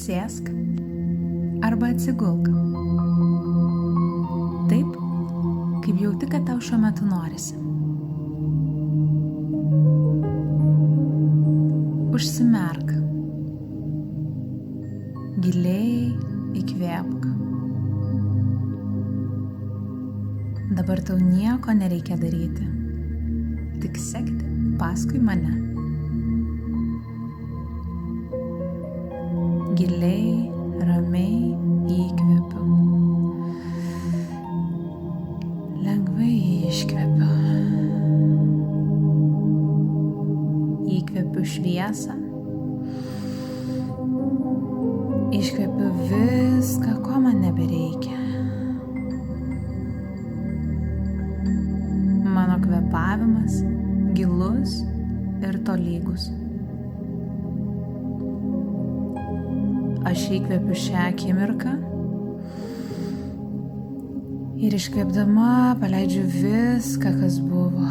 Atsisėsk arba atsigulk. Taip, kaip jauti, kad tau šiuo metu norisi. Užsimerk. Giliai įkvėpk. Dabar tau nieko nereikia daryti. Tik sekti paskui mane. Giliai, ramiai įkvėpiu. Lengvai iškvėpiu. Įkvėpiu šviesą. Iškvėpiu viską, ko man nebereikia. Mano kvėpavimas gilus ir tolygus. Aš įkvėpiu šią akimirką ir iškvėpdama paleidžiu viską, kas buvo.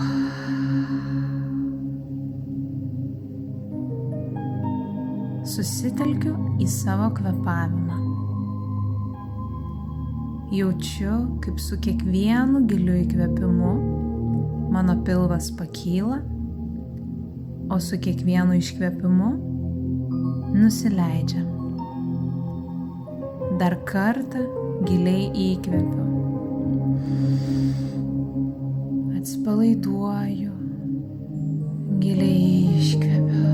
Susitelkiu į savo kvėpavimą. Jaučiu, kaip su kiekvienu giliu įkvėpimu mano pilvas pakyla, o su kiekvienu iškvėpimu nusileidžia. Dar kartą giliai įkvėpiu. Atsipalaiduoju. Giliai iškvėpiu.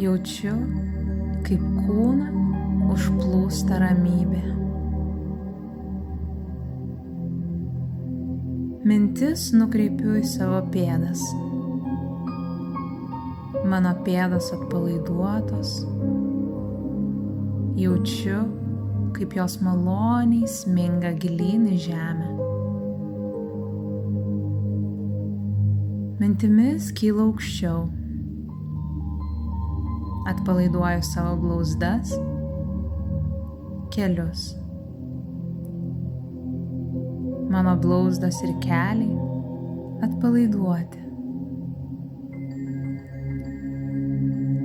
Jaučiu, kaip kūną užplūsta ramybė. Mintis nukreipiu į savo pėdas. Mano pėdos atpalaiduotos. Jaučiu, kaip jos maloniai sminga gilyn į žemę. Mintimis kyla aukščiau. Atpalaiduoju savo blauzdas, kelius. Mano blauzdas ir keliai atpalaiduoti.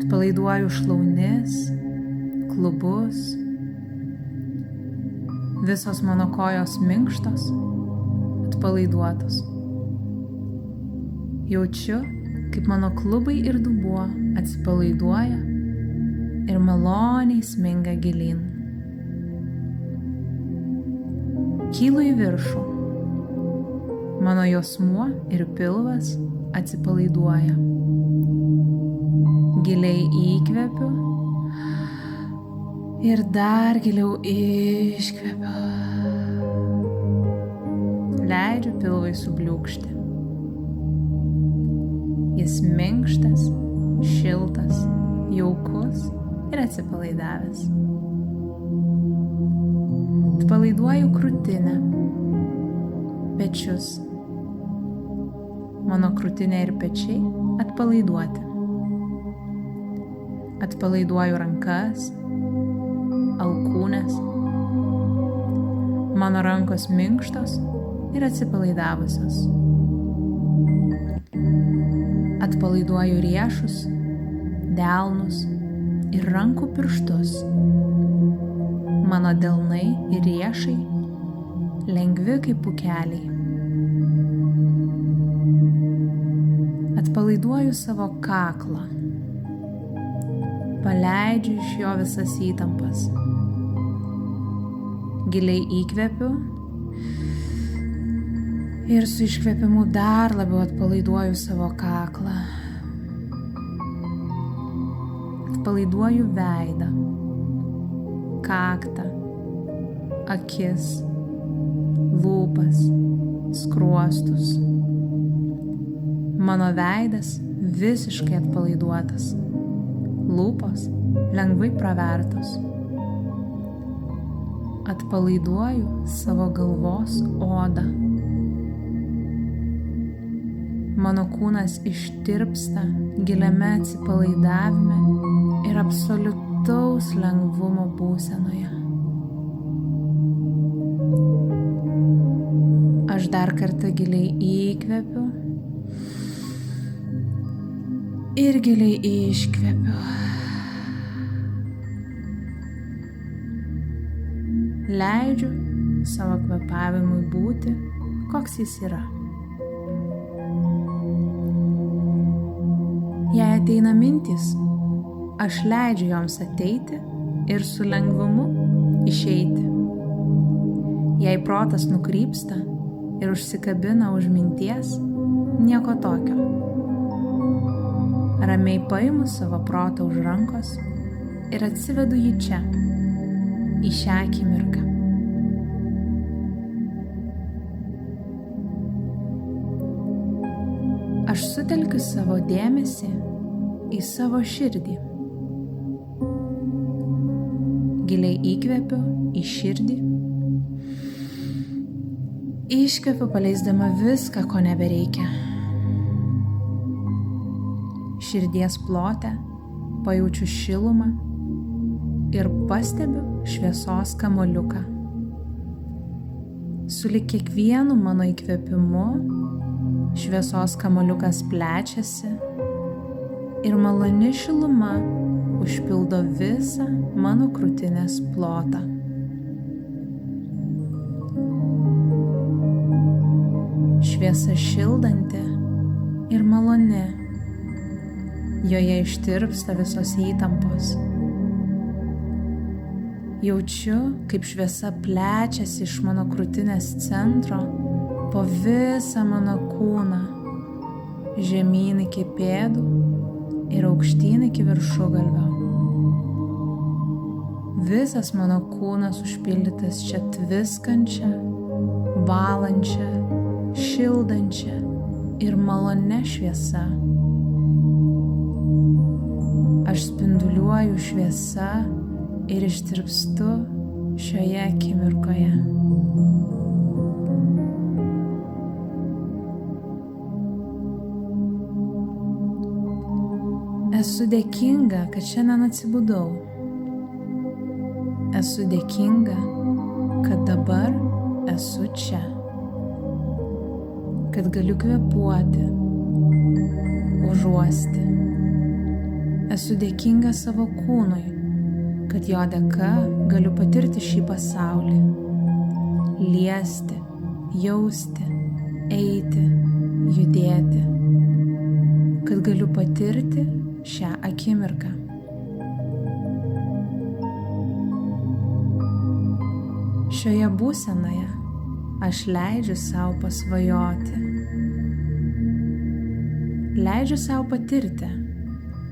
Atpalaiduoju šlaunis, klubus. Visos mano kojos minkštos, atpalaiduotos. Jaučiu, kaip mano klubai ir dubuo atsipalaiduoja ir maloniai sminga gilyn. Kylu į viršų. Mano jausmuo ir pilvas atsipalaiduoja. Giliai įkvepiu ir dar giliau iškvepiu. Leidžiu pilvui subliūkšti. Jis minkštas, šiltas, jaukus ir atsipalaidavęs. Atpalaiduoju krūtinę, pečius. Mano krūtinė ir pečiai atpalaiduoti. Atpalaiduoju rankas, alkūnes. Mano rankos minkštos ir atsipalaidavusios. Atpalaiduoju riešus, delnus ir rankų pirštus. Mano delnai ir riešai lengvi kaip pūkeliai. Atpalaiduoju savo kaklą. Paleidžiu iš jo visas įtampas. Giliai įkvepiu ir su iškvėpimu dar labiau atpalaiduoju savo kaklą. Atpalaiduoju veidą, kaktą, akis, lūpas, skruostus. Mano veidas visiškai atpalaiduotas. Lūpos lengvai pravertos. Atpalaiduoju savo galvos odą. Mano kūnas ištirpsta giliame atsipalaidavime ir absoliutaus lengvumo būsenoje. Aš dar kartą giliai įkvepiu Ir giliai iškvepiu. Leidžiu savo kvėpavimui būti, koks jis yra. Jei ateina mintys, aš leidžiu joms ateiti ir su lengvumu išeiti. Jei protas nukrypsta ir užsikabina už minties, nieko tokio. Ramiai paimu savo protą už rankos ir atsivedu jį čia, į šią akimirką. Aš sutelkiu savo dėmesį į savo širdį. Giliai įkvepiu į širdį. Iškvepiu paleisdama viską, ko nebereikia. Širdies plote pajaučiu šilumą ir pastebiu šviesos kamuoliuką. Sulig kiekvienu mano įkvėpimu šviesos kamuoliukas plečiasi ir maloni šiluma užpildo visą mano krūtinės plotą. Šviesa šildanti ir maloni. Joje ištirpsta visos įtampos. Jaučiu, kaip šviesa plečiasi iš mano krūtinės centro po visą mano kūną, žemyn iki pėdų ir aukštyn iki viršugalvio. Visas mano kūnas užpildytas čia tviskančia, valančia, šildančia ir malone šviesa. Aš spinduliuoju šviesa ir ištirpstu šioje akimirkoje. Esu dėkinga, kad šiandien atsibudau. Esu dėkinga, kad dabar esu čia. Kad galiu kvėpuoti, užuosti. Esu dėkinga savo kūnui, kad jo dėka galiu patirti šį pasaulį. Liesti, jausti, eiti, judėti. Kad galiu patirti šią akimirką. Šioje būsenoje aš leidžiu savo pasvajoti. Leidžiu savo patirti.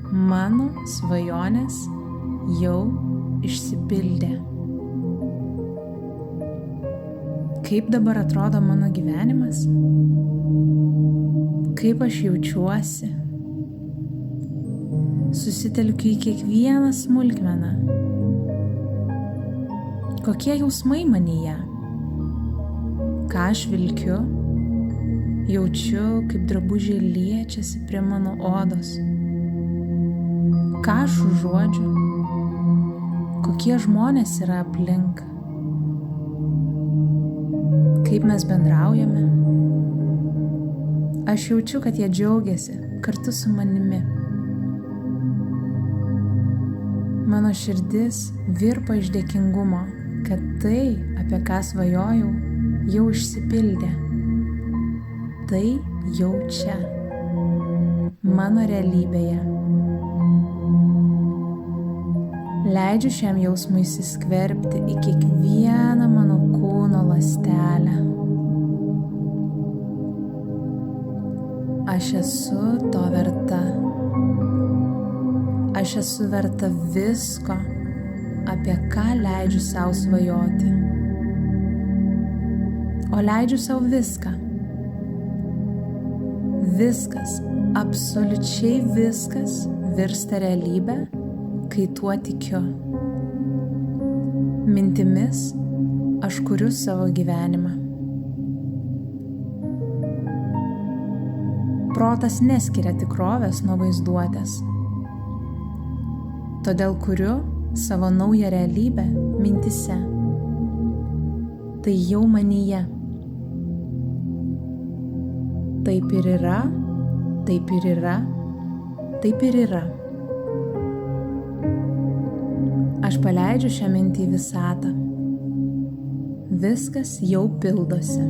Mano svajonės jau išsipildė. Kaip dabar atrodo mano gyvenimas? Kaip aš jaučiuosi? Susitelkiu į kiekvieną smulkmeną. Kokie jausmai manyje? Ką aš vilkiu? Jaučiu, kaip drabužiai liečiasi prie mano odos. Ką aš užuodžiu? Kokie žmonės yra aplink? Kaip mes bendraujame? Aš jaučiu, kad jie džiaugiasi kartu su manimi. Mano širdis virpa iš dėkingumo, kad tai, apie ką svajojau, jau išsipildė. Tai jau čia, mano realybėje. Leidžiu šiam jausmui įsiskverbti į kiekvieną mano kūno ląstelę. Aš esu to verta. Aš esu verta visko, apie ką leidžiu savo svajoti. O leidžiu savo viską. Viskas, absoliučiai viskas virsta realybę, kai tuo tikiu. Mintimis aš kuriu savo gyvenimą. Protas neskiria tikrovės nuo vaizduotės. Todėl kuriu savo naują realybę mintise. Tai jau manyje. Taip ir yra, taip ir yra, taip ir yra. Aš paleidžiu šią mintį į visatą. Viskas jau pildosi.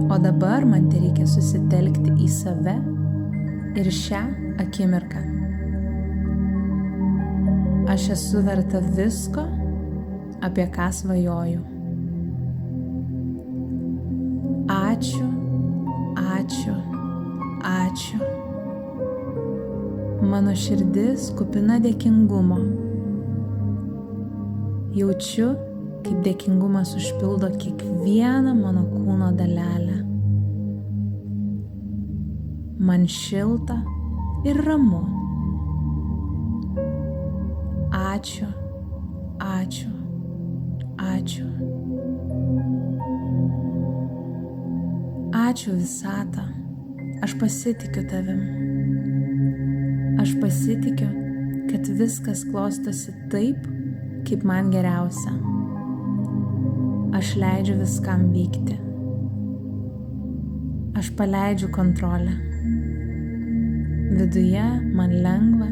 O dabar man tereikia susitelkti į save ir šią akimirką. Aš esu verta visko, apie ką svajoju. Ačiū, ačiū, ačiū. Mano širdis kupina dėkingumo. Jaučiu, kaip dėkingumas užpildo kiekvieną mano kūno dalelę. Man šilta ir ramu. Ačiū, ačiū, ačiū. Ačiū visata, aš pasitikiu tavim. Aš pasitikiu, kad viskas klostosi taip, kaip man geriausia. Aš leidžiu viskam vykti. Aš paleidžiu kontrolę. Viduje man lengva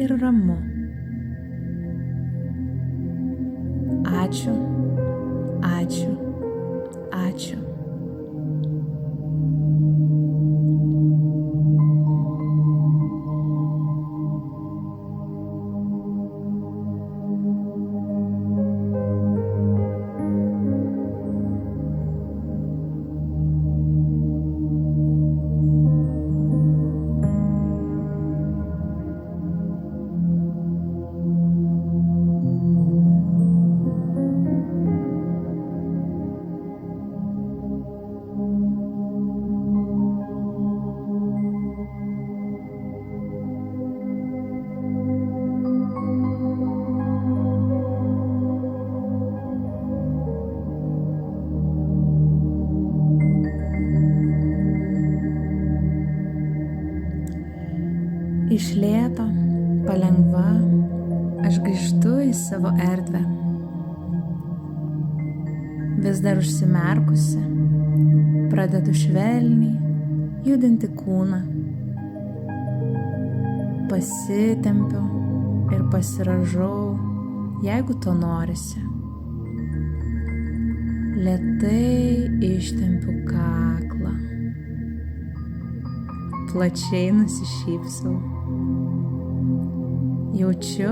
ir ramu. Ačiū, ačiū, ačiū. Iš lėto, palengva, aš grįžtu į savo erdvę. Vis dar užsimerkusi, pradedu švelniai judinti kūną. Pasitempiu ir pasirąžau, jeigu to norisi. Lėtai ištempiu kaklą. Plačiai nusišypsau. Jaučiu,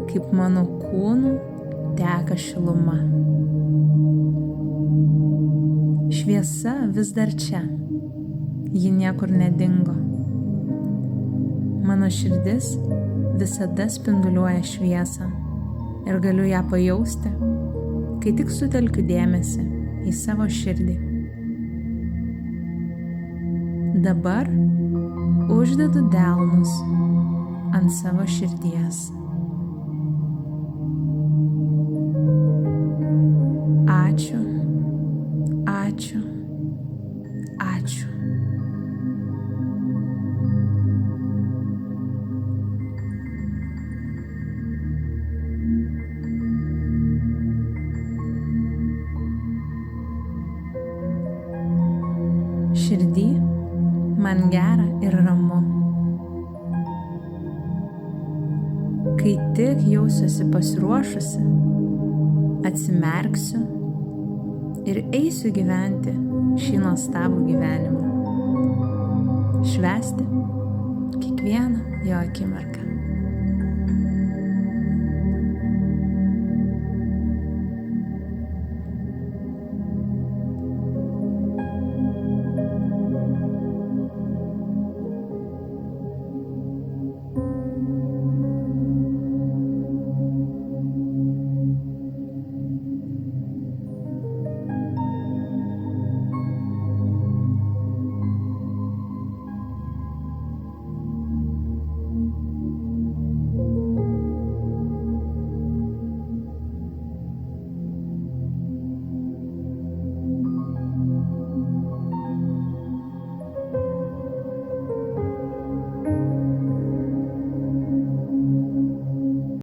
kaip mano kūnu teka šiluma. Šviesa vis dar čia. Ji niekur nedingo. Mano širdis visada spinduliuoja šviesą ir galiu ją pajausti, kai tik sutelkiu dėmesį į savo širdį. Dabar uždedu delnus ant savo širdies. Ačiū, ačiū, ačiū. Širdį man gera ir ramu. Kai tik jausiuosi pasiruošusi, atsimerksiu ir eisiu gyventi šį nuostabų gyvenimą. Švęsti kiekvieną jo akimirką.